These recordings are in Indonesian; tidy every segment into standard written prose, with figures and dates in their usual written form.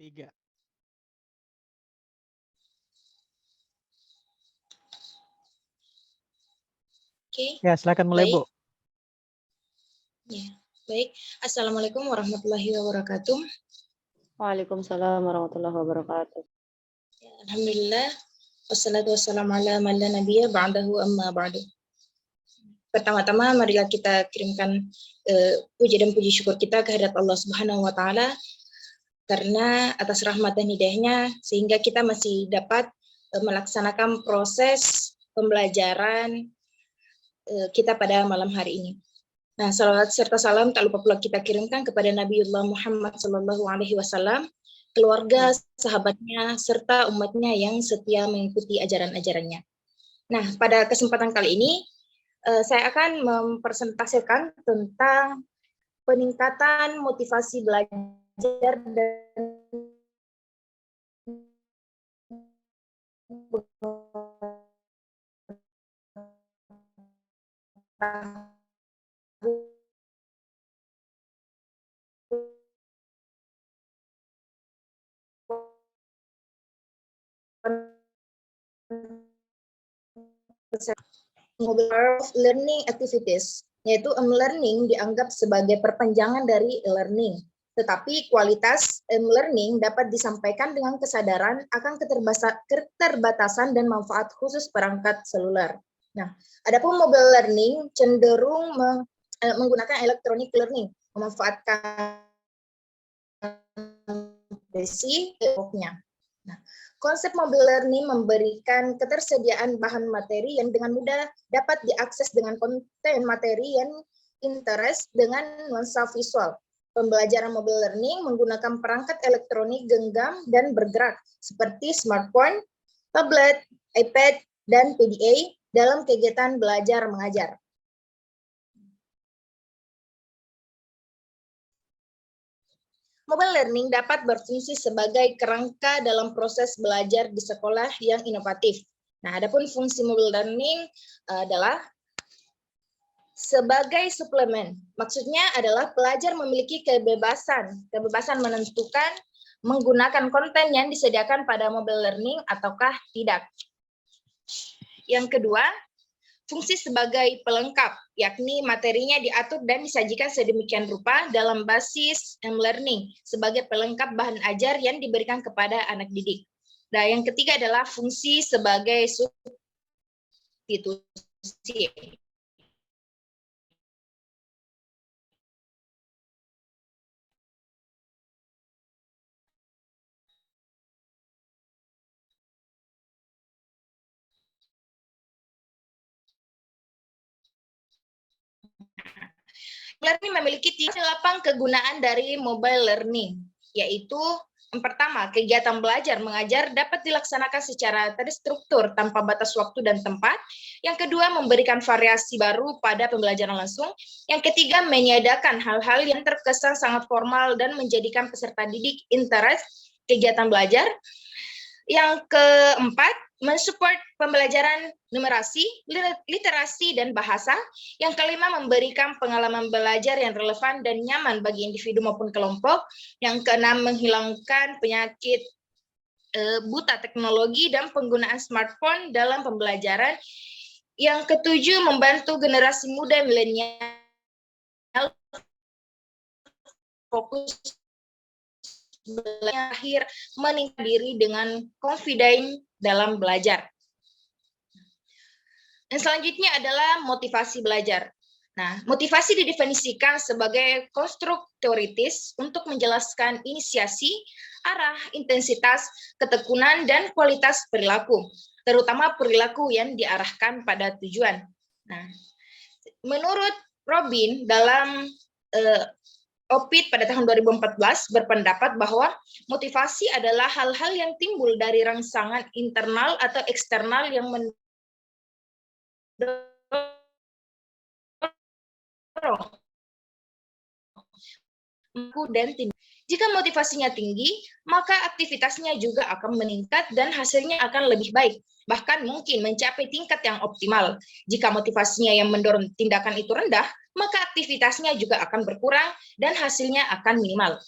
Tiga. Oke. Ya, silakan mulai, Baik. Bu. Ya, baik. Assalamualaikum warahmatullahi wabarakatuh. Waalaikumsalam warahmatullahi wabarakatuh. Ya, alhamdulillah. Wassalatu wassalamu ala man la nabiyya ba'dahu amma ba'du. Pertama-tama marilah kita kirimkan puji dan puji syukur kita kehadirat Allah Subhanahu wa taala karena atas rahmat dan hidayahnya sehingga kita masih dapat melaksanakan proses pembelajaran kita pada malam hari ini. Nah, salawat serta salam tak lupa pula kita kirimkan kepada Nabiullah Muhammad SAW, keluarga, sahabatnya, serta umatnya yang setia mengikuti ajaran-ajarannya. Nah, pada kesempatan kali ini, saya akan mempresentasikan tentang peningkatan motivasi belajar dan of learning activities, yaitu learning dianggap sebagai perpanjangan dari learning. Tetapi kualitas learning dapat disampaikan dengan kesadaran akan keterbatasan dan manfaat khusus perangkat seluler. Nah, adapun mobile learning cenderung menggunakan electronic learning, memanfaatkan basic-nya. Nah, konsep mobile learning memberikan ketersediaan bahan materi yang dengan mudah dapat diakses dengan konten materi yang interest dengan nuansa visual. Pembelajaran mobile learning menggunakan perangkat elektronik genggam dan bergerak seperti smartphone, tablet, iPad, dan PDA dalam kegiatan belajar mengajar. Mobile learning dapat berfungsi sebagai kerangka dalam proses belajar di sekolah yang inovatif. Nah, adapun fungsi mobile learning adalah sebagai suplemen. Maksudnya adalah pelajar memiliki kebebasan menentukan menggunakan konten yang disediakan pada mobile learning ataukah tidak. Yang kedua, fungsi sebagai pelengkap, yakni materinya diatur dan disajikan sedemikian rupa dalam basis learning sebagai pelengkap bahan ajar yang diberikan kepada anak didik. Nah, yang ketiga adalah fungsi sebagai substitusi. Learning memiliki 8 kegunaan dari mobile learning, yaitu yang pertama, kegiatan belajar mengajar dapat dilaksanakan secara terstruktur tanpa batas waktu dan tempat. Yang kedua, memberikan variasi baru pada pembelajaran langsung. Yang ketiga, menyediakan hal-hal yang terkesan sangat formal dan menjadikan peserta didik interest kegiatan belajar. Yang keempat, mensupport pembelajaran numerasi, literasi, dan bahasa. Yang kelima, memberikan pengalaman belajar yang relevan dan nyaman bagi individu maupun kelompok. Yang keenam, menghilangkan penyakit buta teknologi dan penggunaan smartphone dalam pembelajaran. Yang ketujuh, membantu generasi muda milenial fokus belajar, meningkatkan diri dengan confident dalam belajar. Yang selanjutnya adalah motivasi belajar. Nah, motivasi didefinisikan sebagai konstruk teoritis untuk menjelaskan inisiasi, arah, intensitas, ketekunan, dan kualitas perilaku, terutama perilaku yang diarahkan pada tujuan. Nah, menurut Robin dalam OPID pada tahun 2014 berpendapat bahwa motivasi adalah hal-hal yang timbul dari rangsangan internal atau eksternal yang mendorong dan tinggi. Jika motivasinya tinggi, maka aktivitasnya juga akan meningkat dan hasilnya akan lebih baik, bahkan mungkin mencapai tingkat yang optimal. Jika motivasinya yang mendorong tindakan itu rendah, maka aktivitasnya juga akan berkurang dan hasilnya akan minimal.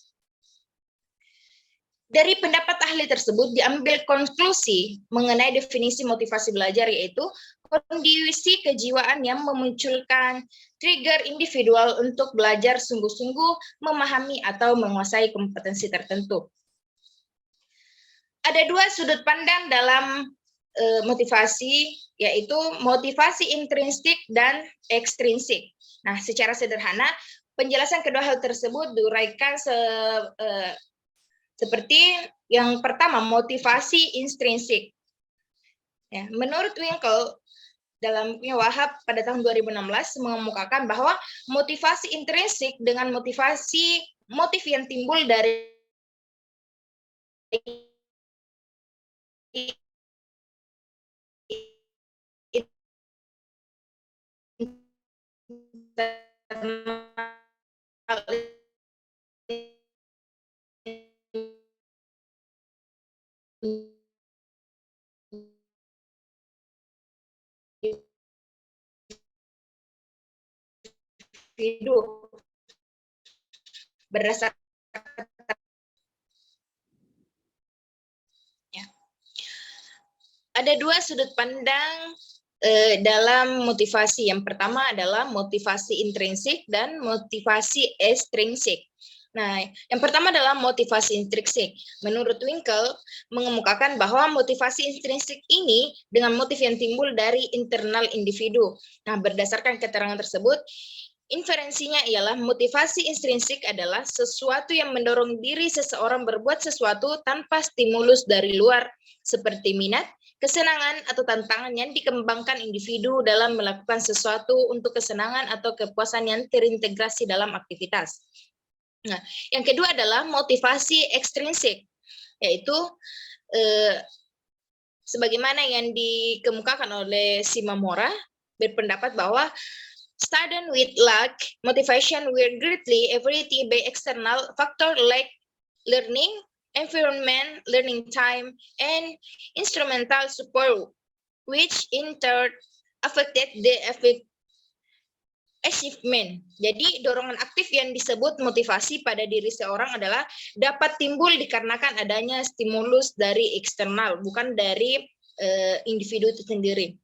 Dari pendapat ahli tersebut diambil konklusi mengenai definisi motivasi belajar, yaitu kondisi kejiwaan yang memunculkan trigger individual untuk belajar sungguh-sungguh, memahami atau menguasai kompetensi tertentu. Ada dua sudut pandang dalam motivasi, yaitu motivasi intrinsik dan ekstrinsik. Nah, secara sederhana, penjelasan kedua hal tersebut diuraikan seperti yang pertama, motivasi intrinsik. Ya, menurut Winkel, dalam bukunya Wahab pada tahun 2016 mengemukakan bahwa motivasi intrinsik dengan motif yang timbul dari individu berdasarkan ya. Ada dua sudut pandang dalam motivasi. Yang pertama adalah motivasi intrinsik dan motivasi ekstrinsik. Nah, yang pertama adalah motivasi intrinsik. Menurut Winkel, mengemukakan bahwa motivasi intrinsik ini dengan motif yang timbul dari internal individu. Nah, berdasarkan keterangan tersebut, inferensinya ialah motivasi intrinsik adalah sesuatu yang mendorong diri seseorang berbuat sesuatu tanpa stimulus dari luar, seperti minat, kesenangan, atau tantangan yang dikembangkan individu dalam melakukan sesuatu untuk kesenangan atau kepuasan yang terintegrasi dalam aktivitas. Nah, yang kedua adalah motivasi ekstrinsik, yaitu sebagaimana yang dikemukakan oleh Shimamura, berpendapat bahwa student with lack motivation will greatly evaluated by external factor like learning, environment, learning time, and instrumental support, which in turn affected the achievement. Jadi dorongan aktif yang disebut motivasi pada diri seorang adalah dapat timbul dikarenakan adanya stimulus dari eksternal, bukan dari individu itu sendiri.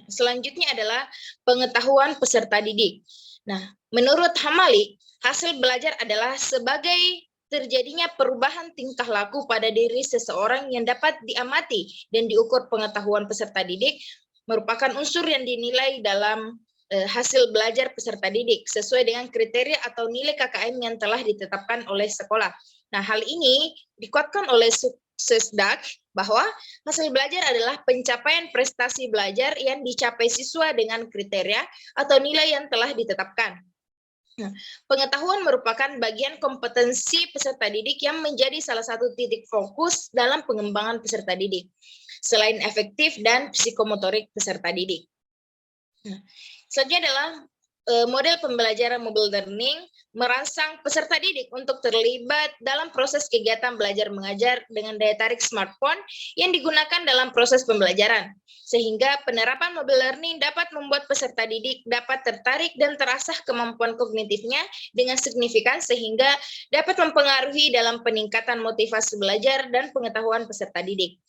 Selanjutnya adalah pengetahuan peserta didik. Nah, menurut Hamali, hasil belajar adalah sebagai terjadinya perubahan tingkah laku pada diri seseorang yang dapat diamati dan diukur. Pengetahuan peserta didik merupakan unsur yang dinilai dalam hasil belajar peserta didik sesuai dengan kriteria atau nilai KKM yang telah ditetapkan oleh sekolah. Nah, hal ini dikuatkan oleh Sesdak bahwa hasil belajar adalah pencapaian prestasi belajar yang dicapai siswa dengan kriteria atau nilai yang telah ditetapkan. Nah, pengetahuan merupakan bagian kompetensi peserta didik yang menjadi salah satu titik fokus dalam pengembangan peserta didik, selain efektif dan psikomotorik peserta didik. Nah, selanjutnya adalah model pembelajaran mobile learning merangsang peserta didik untuk terlibat dalam proses kegiatan belajar mengajar dengan daya tarik smartphone yang digunakan dalam proses pembelajaran, sehingga penerapan mobile learning dapat membuat peserta didik dapat tertarik dan terasah kemampuan kognitifnya dengan signifikan sehingga dapat mempengaruhi dalam peningkatan motivasi belajar dan pengetahuan peserta didik.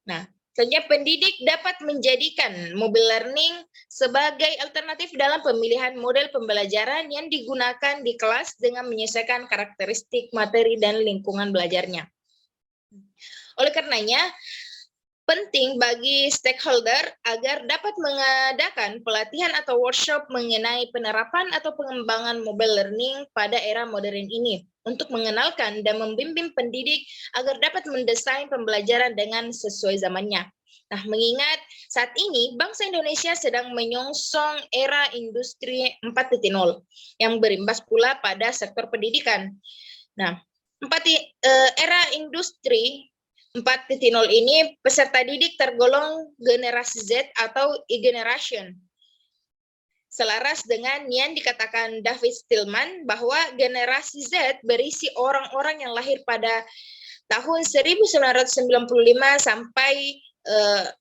Nah, selanjutnya pendidik dapat menjadikan mobile learning sebagai alternatif dalam pemilihan model pembelajaran yang digunakan di kelas dengan menyesuaikan karakteristik materi dan lingkungan belajarnya. Oleh karenanya, penting bagi stakeholder agar dapat mengadakan pelatihan atau workshop mengenai penerapan atau pengembangan mobile learning pada era modern ini untuk mengenalkan dan membimbing pendidik agar dapat mendesain pembelajaran dengan sesuai zamannya. Nah, mengingat saat ini bangsa Indonesia sedang menyongsong era industri 4.0 yang berimbas pula pada sektor pendidikan. Nah, era industri 4.0 ini peserta didik tergolong generasi Z atau E-generation. Selaras dengan yang dikatakan David Stillman bahwa generasi Z berisi orang-orang yang lahir pada tahun 1995 sampai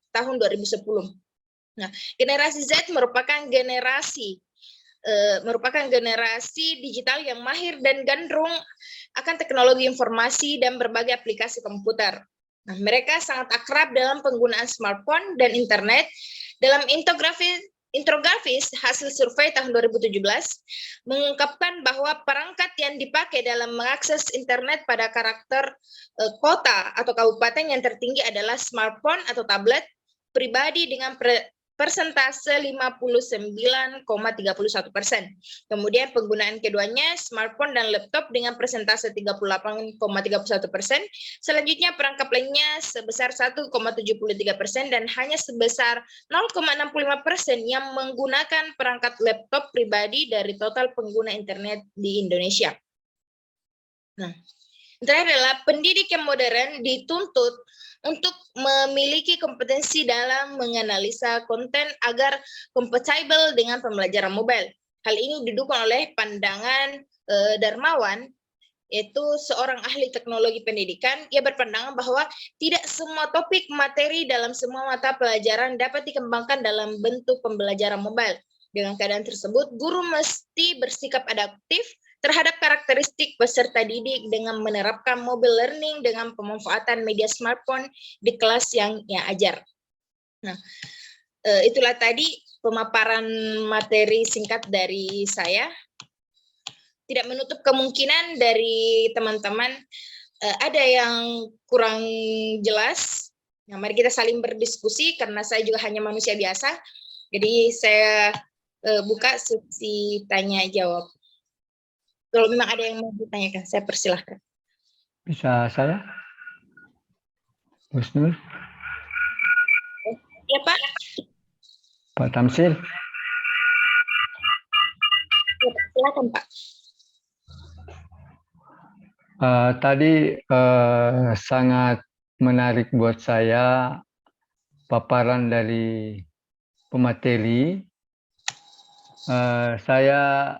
tahun 2010. Nah, generasi Z merupakan generasi merupakan generasi digital yang mahir dan gandrung akan teknologi informasi dan berbagai aplikasi komputer. Nah, mereka sangat akrab dalam penggunaan smartphone dan internet. Dalam infografis hasil survei tahun 2017 mengungkapkan bahwa perangkat yang dipakai dalam mengakses internet pada karakter kota atau kabupaten yang tertinggi adalah smartphone atau tablet pribadi dengan persentase 59,31%. Kemudian penggunaan keduanya smartphone dan laptop dengan persentase 38,31%. Selanjutnya perangkap lainnya sebesar 1,73% dan hanya sebesar 0,65% yang menggunakan perangkat laptop pribadi dari total pengguna internet di Indonesia. Nah, yang terakhir adalah pendidik yang modern dituntut untuk memiliki kompetensi dalam menganalisa konten agar compatible dengan pembelajaran mobile. Hal ini didukung oleh pandangan Darmawan, yaitu seorang ahli teknologi pendidikan. Ia berpandangan bahwa tidak semua topik materi dalam semua mata pelajaran dapat dikembangkan dalam bentuk pembelajaran mobile. Dengan keadaan tersebut, guru mesti bersikap adaptif terhadap karakteristik peserta didik dengan menerapkan mobile learning dengan pemanfaatan media smartphone di kelas yang ia ajar. Nah, itulah tadi pemaparan materi singkat dari saya. Tidak menutup kemungkinan dari teman-teman ada yang kurang jelas. Nah, mari kita saling berdiskusi karena saya juga hanya manusia biasa. Jadi saya buka sesi tanya jawab. Kalau memang ada yang mau ditanyakan, saya persilahkan. Bisa saya? Gus Nur? Ya, Pak. Pak Tamsil? Ya, silakan, Pak. Tadi sangat menarik buat saya paparan dari pemateri. Saya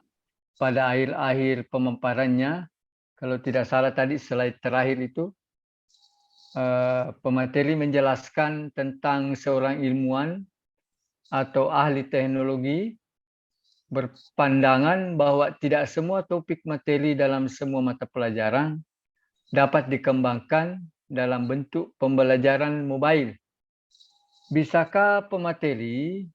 pada akhir-akhir pemaparannya, kalau tidak salah tadi slide terakhir itu, pemateri menjelaskan tentang seorang ilmuwan atau ahli teknologi berpandangan bahwa tidak semua topik materi dalam semua mata pelajaran dapat dikembangkan dalam bentuk pembelajaran mobile. Bisakah pemateri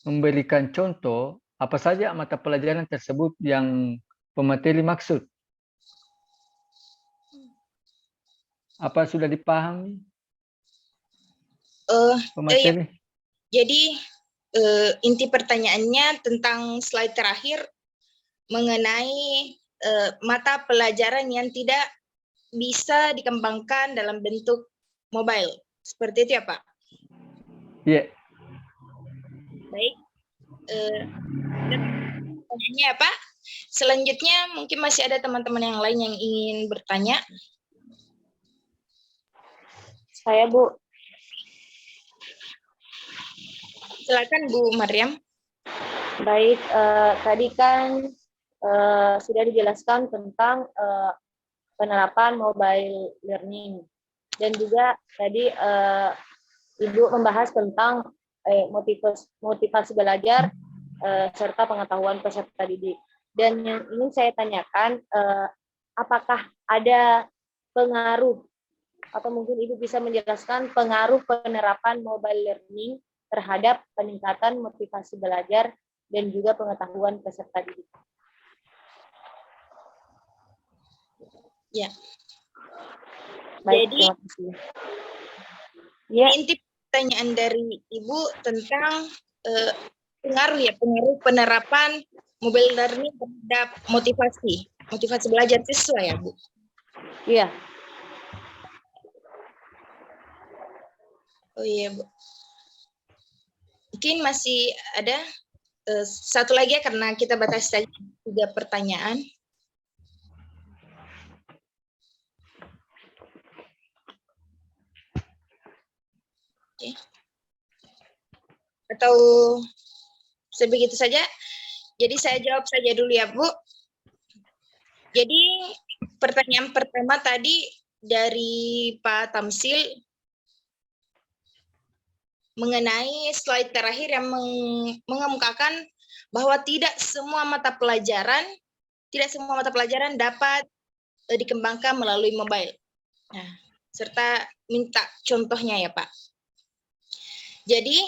memberikan contoh apa saja mata pelajaran tersebut yang pemateri maksud? Apa sudah dipahami pemateri? Jadi inti pertanyaannya tentang slide terakhir mengenai mata pelajaran yang tidak bisa dikembangkan dalam bentuk mobile. Seperti itu ya, Pak? Iya. Baik. Pertanyaannya ya, Pak. Selanjutnya mungkin masih ada teman-teman yang lain yang ingin bertanya. Saya, Bu. Silakan Bu Mariam. Baik, tadi kan sudah dijelaskan tentang penerapan mobile learning. Dan juga tadi Ibu membahas tentang motivasi belajar serta pengetahuan peserta didik. Dan yang ingin saya tanyakan, apakah ada pengaruh atau mungkin Ibu bisa menjelaskan pengaruh penerapan mobile learning terhadap peningkatan motivasi belajar dan juga pengetahuan peserta didik? Ya. Baik, Jadi, terima kasih. Ya. Inti pertanyaan dari Ibu tentang pengaruh penerapan mobile learning terhadap motivasi belajar siswa ya, Bu? Iya. Oh iya, Bu. Mungkin masih ada satu lagi ya, karena kita batasi saja 3 pertanyaan. Oke. Atau sebegitu saja. Jadi saya jawab saja dulu ya, Bu. Jadi pertanyaan pertama tadi dari Pak Tamsil mengenai slide terakhir yang mengemukakan bahwa tidak semua mata pelajaran dapat dikembangkan melalui mobile. Nah, serta minta contohnya ya Pak. Jadi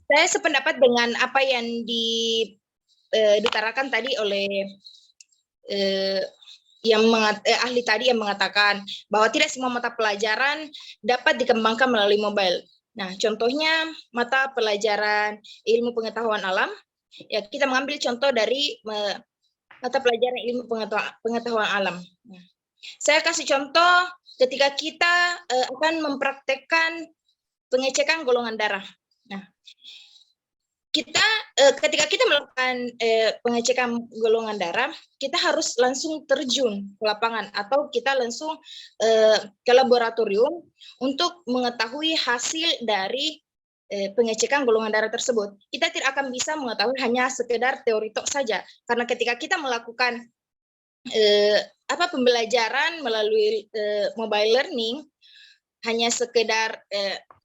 saya sependapat dengan apa yang diutarakan tadi oleh ahli tadi yang mengatakan bahwa tidak semua mata pelajaran dapat dikembangkan melalui mobile. Nah, contohnya mata pelajaran ilmu pengetahuan alam, ya kita mengambil contoh dari mata pelajaran ilmu pengetahuan alam. Nah, saya kasih contoh ketika kita akan mempraktekkan pengecekan golongan darah. Nah, ketika kita melakukan pengecekan golongan darah, kita harus langsung terjun ke lapangan atau kita langsung ke laboratorium untuk mengetahui hasil dari pengecekan golongan darah tersebut. Kita tidak akan bisa mengetahui hanya sekedar teori tok saja, karena ketika kita melakukan pembelajaran melalui mobile learning hanya sekedar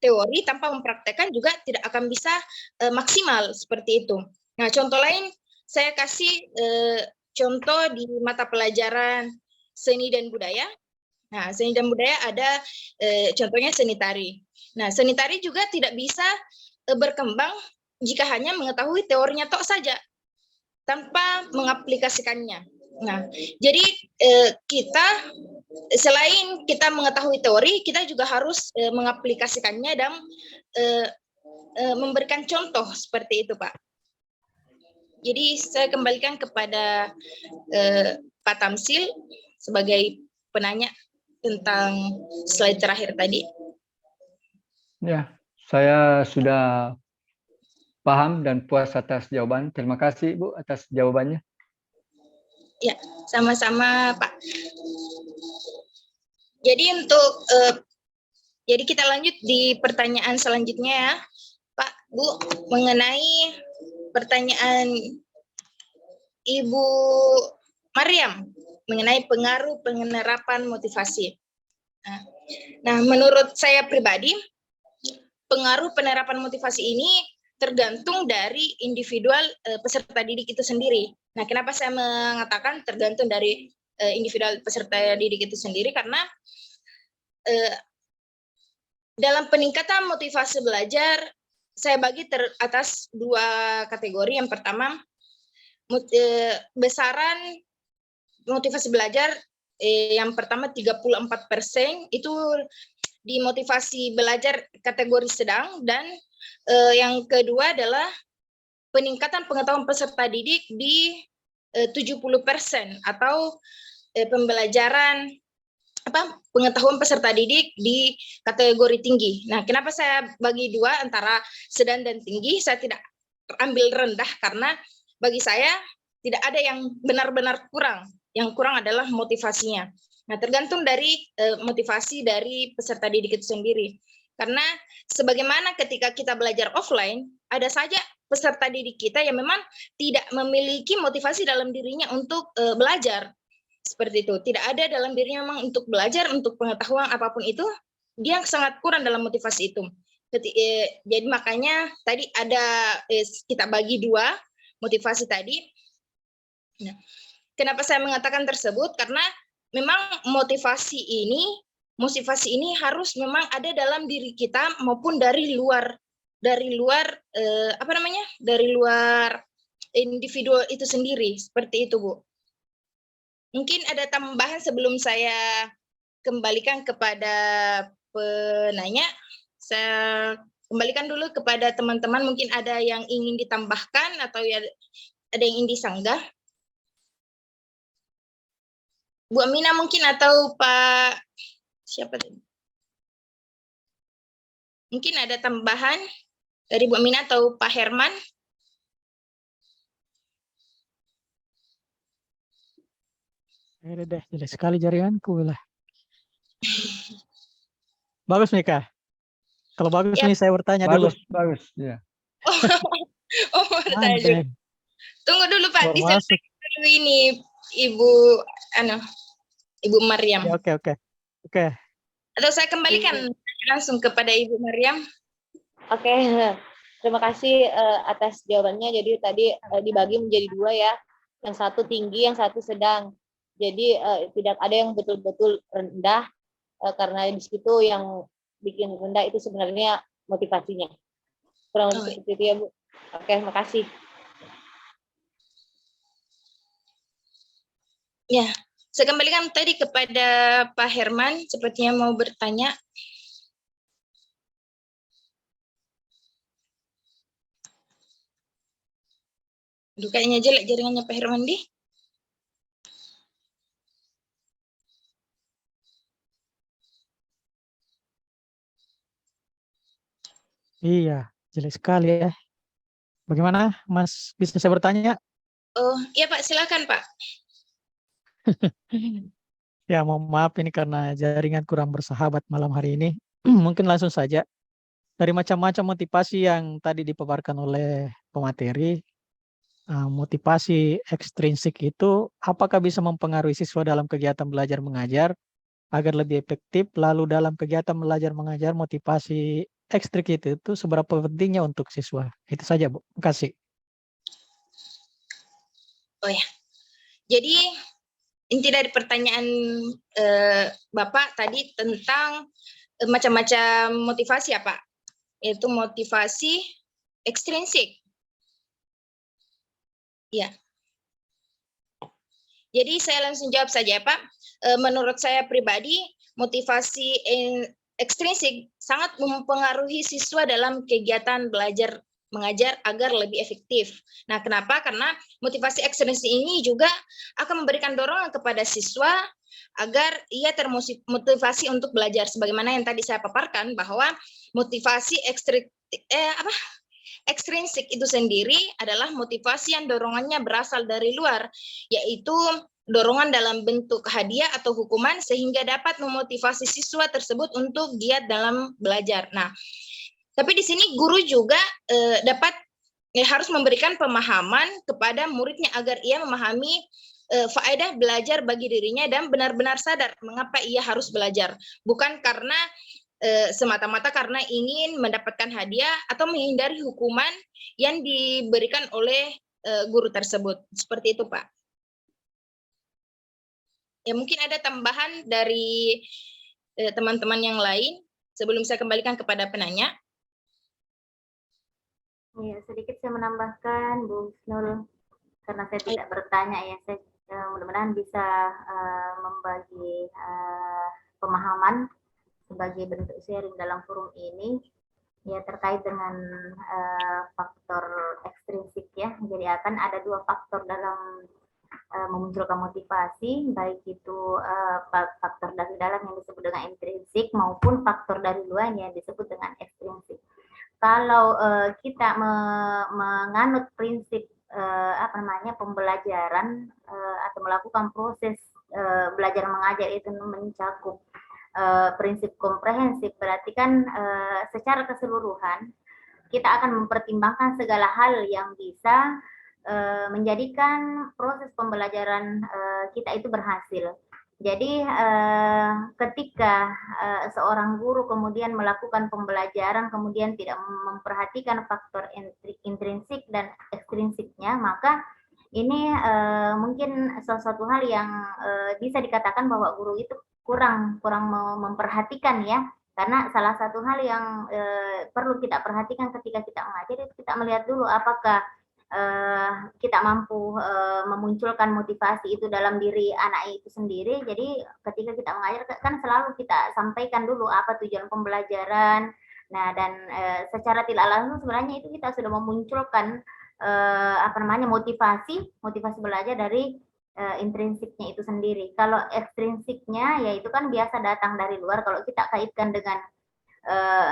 teori tanpa mempraktekkan juga tidak akan bisa maksimal seperti itu. Nah, contoh lain saya kasih contoh di mata pelajaran seni dan budaya. Nah, seni dan budaya ada contohnya seni tari. Nah, seni tari juga tidak bisa berkembang jika hanya mengetahui teorinya tok saja tanpa mengaplikasikannya. Nah, jadi kita selain kita mengetahui teori, kita juga harus mengaplikasikannya dan memberikan contoh seperti itu, Pak. Jadi saya kembalikan kepada Pak Tamsil sebagai penanya tentang slide terakhir tadi. Ya, saya sudah paham dan puas atas jawaban. Terima kasih Bu atas jawabannya. Ya, sama-sama Pak. Jadi jadi kita lanjut di pertanyaan selanjutnya ya, Pak, Bu, mengenai pertanyaan Ibu Mariam mengenai pengaruh penerapan motivasi. Nah, menurut saya pribadi, pengaruh penerapan motivasi ini tergantung dari individual peserta didik itu sendiri. Nah, kenapa saya mengatakan tergantung dari individual peserta didik itu sendiri? Karena dalam peningkatan motivasi belajar, saya bagi atas dua kategori. Yang pertama, besaran motivasi belajar yang pertama 34% itu di motivasi belajar kategori sedang, dan yang kedua adalah peningkatan pengetahuan peserta didik di 70% atau pembelajaran pengetahuan peserta didik di kategori tinggi. Nah, kenapa saya bagi dua antara sedang dan tinggi? Saya tidak ambil rendah karena bagi saya tidak ada yang benar-benar kurang. Yang kurang adalah motivasinya. Nah, tergantung dari motivasi dari peserta didik itu sendiri. Karena sebagaimana ketika kita belajar offline, ada saja peserta didik kita yang memang tidak memiliki motivasi dalam dirinya untuk belajar. Seperti itu. Tidak ada dalam dirinya memang untuk belajar, untuk pengetahuan apapun itu, dia sangat kurang dalam motivasi itu. Jadi makanya tadi ada kita bagi dua motivasi tadi. Nah, kenapa saya mengatakan tersebut? Karena memang motivasi ini harus memang ada dalam diri kita maupun dari luar dari luar individu itu sendiri. Seperti itu, Bu. Mungkin ada tambahan sebelum saya kembalikan kepada penanya. Saya kembalikan dulu kepada teman-teman, mungkin ada yang ingin ditambahkan atau ada yang ingin disanggah. Bu Amina mungkin atau Pak siapa tadi? Mungkin ada tambahan dari Bu Amina atau Pak Herman. Deh, jelek sekali jaringanku lah. Bagus nih Kak. Kalau bagus Ya. nih saya bertanya dulu. Bagus, ya. Oh, bertanya. Tunggu dulu Pak, diselesaikan dulu ini Ibu Mariam. Ya, oke. Atau saya kembalikan langsung kepada Ibu Mariam. Oke. Terima kasih atas jawabannya. Jadi tadi dibagi menjadi dua ya, yang satu tinggi, yang satu sedang. Jadi tidak ada yang betul-betul rendah, karena di situ yang bikin rendah itu sebenarnya motivasinya. Kurang lebih seperti itu ya Bu. Oke, makasih. Ya, saya kembalikan tadi kepada Pak Herman, sepertinya mau bertanya. Aduh, kayaknya jelek jaringannya Pak Herman di. Iya, jelek sekali ya. Bagaimana, Mas? Bisa saya bertanya? Oh, iya Pak, silakan Pak. Ya, mohon maaf ini karena jaringan kurang bersahabat malam hari ini. Mungkin langsung saja. Dari macam-macam motivasi yang tadi dipaparkan oleh pemateri, motivasi ekstrinsik itu apakah bisa mempengaruhi siswa dalam kegiatan belajar mengajar agar lebih efektif? Lalu dalam kegiatan belajar mengajar, motivasi ekstrik itu seberapa pentingnya untuk siswa? Itu saja, Bu. Terima kasih. Oh ya, jadi inti dari pertanyaan Bapak tadi tentang macam-macam motivasi ya Pak, yaitu motivasi ekstrinsik. Ya. Jadi saya langsung jawab saja Pak. Menurut saya pribadi, motivasi ekstrinsik sangat mempengaruhi siswa dalam kegiatan belajar mengajar agar lebih efektif. Nah, kenapa? Karena motivasi ekstrinsik ini juga akan memberikan dorongan kepada siswa agar ia termotivasi untuk belajar. Sebagaimana yang tadi saya paparkan bahwa motivasi ekstrinsik itu sendiri adalah motivasi yang dorongannya berasal dari luar, yaitu dorongan dalam bentuk hadiah atau hukuman sehingga dapat memotivasi siswa tersebut untuk giat dalam belajar. Nah, tapi di sini guru juga harus memberikan pemahaman kepada muridnya agar ia memahami faedah belajar bagi dirinya dan benar-benar sadar mengapa ia harus belajar. Bukan karena semata-mata karena ingin mendapatkan hadiah atau menghindari hukuman yang diberikan oleh guru tersebut. Seperti itu, Pak. Ya, mungkin ada tambahan dari teman-teman yang lain sebelum saya kembalikan kepada penanya. Ya, sedikit saya menambahkan, Bu Husnul, karena saya tidak bertanya ya, saya mudah-mudahan bisa membagi pemahaman sebagai bentuk sharing dalam forum ini, ya terkait dengan faktor ekstrinsik ya. Jadi akan ada dua faktor dalam memunculkan motivasi, baik itu faktor dari dalam yang disebut dengan intrinsik maupun faktor dari luar yang disebut dengan ekstrinsik. Kalau kita menganut prinsip pembelajaran atau melakukan proses belajar mengajar itu mencakup prinsip komprehensif, berarti kan secara keseluruhan kita akan mempertimbangkan segala hal yang bisa menjadikan proses pembelajaran kita itu berhasil. Jadi ketika seorang guru kemudian melakukan pembelajaran kemudian tidak memperhatikan faktor intrinsik dan ekstrinsiknya, maka ini mungkin sesuatu hal yang bisa dikatakan bahwa guru itu kurang memperhatikan ya, karena salah satu hal yang perlu kita perhatikan ketika kita mengajar itu kita melihat dulu apakah kita mampu memunculkan motivasi itu dalam diri anak itu sendiri. Jadi ketika kita mengajar kan selalu kita sampaikan dulu apa tujuan pembelajaran. Nah, dan secara tidak langsung sebenarnya itu kita sudah memunculkan motivasi belajar dari intrinsiknya itu sendiri. Kalau ekstrinsiknya ya itu kan biasa datang dari luar. Kalau kita kaitkan dengan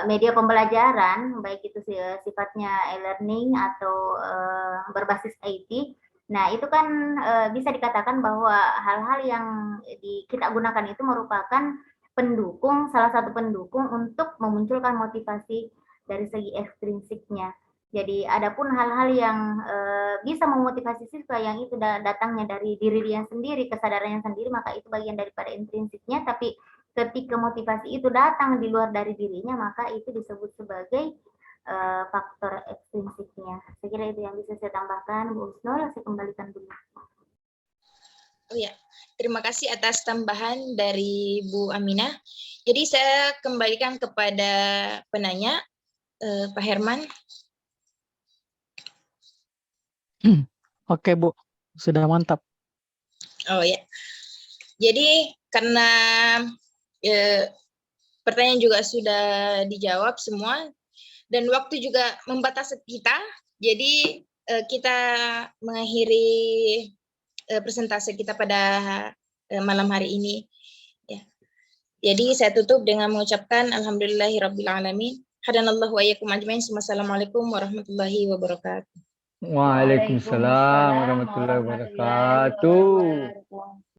media pembelajaran, baik itu sifatnya e-learning atau berbasis IT. Nah, itu kan bisa dikatakan bahwa hal-hal yang kita gunakan itu merupakan pendukung, salah satu pendukung untuk memunculkan motivasi dari segi ekstrinsiknya. Jadi, adapun hal-hal yang bisa memotivasi siswa yang itu datangnya dari diri dia sendiri, kesadarannya sendiri, maka itu bagian daripada intrinsiknya, tapi ketika motivasi itu datang di luar dari dirinya, maka itu disebut sebagai faktor ekstrinsiknya. Saya kira itu yang bisa saya tambahkan. Bu Husnul, saya kembalikan dulu. Oh ya, terima kasih atas tambahan dari Bu Aminah. Jadi saya kembalikan kepada penanya, Pak Herman. Oke, Bu. Sudah mantap. Oh ya, jadi karena pertanyaan juga sudah dijawab semua, dan waktu juga membatasi kita, jadi kita mengakhiri presentasi kita pada malam hari ini. Ya. Jadi saya tutup dengan mengucapkan alhamdulillahirabbil alamin. Hadanallahu wa iyyakum ajmain. Wassalamualaikum warahmatullahi wabarakatuh. Waalaikumsalam warahmatullahi wabarakatuh.